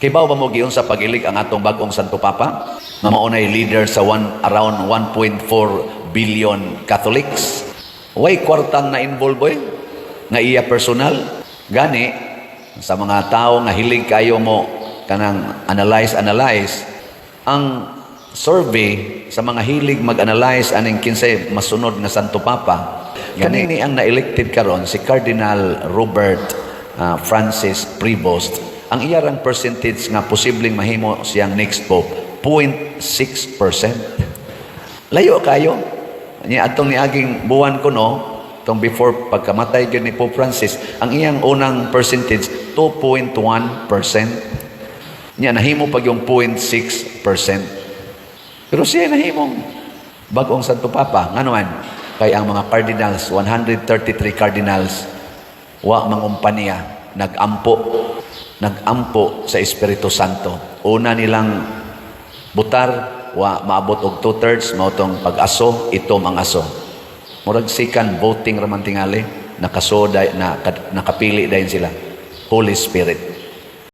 Kibaw ba mo giyon sa pagilig ang atong bagong Santo Papa? Nga maunay leader sa around 1.4 billion Catholics. Way kwartang na involve nga iya personal. Gani, sa mga tao nga hilig kayo mo kanang analyze, ang survey sa mga hilig mag-analyze aning kinsay masunod nga Santo Papa, kanini ang na-elected karon si Cardinal Robert Francis Prevost. Ang iyarang percentage nga posibleng mahimo siyang next pope, 0.6%. Layo kayo. Atong niaging buwan ko no, itong before pagkamatay yun ni Pope Francis, ang iyang unang percentage, 2.1%. Nahimo pag yung 0.6%. Pero siya nahimong bagong Santo Papa. Nga naman, kay ang mga cardinals, 133 cardinals, wa mangumpanya, nag-ampo sa Espiritu Santo. Una nilang butar, wa maabot og 2/3 mao tong pag-aso, itom ang aso. Murag sikan voting raman tingali, nakapili dayon sila. Holy Spirit.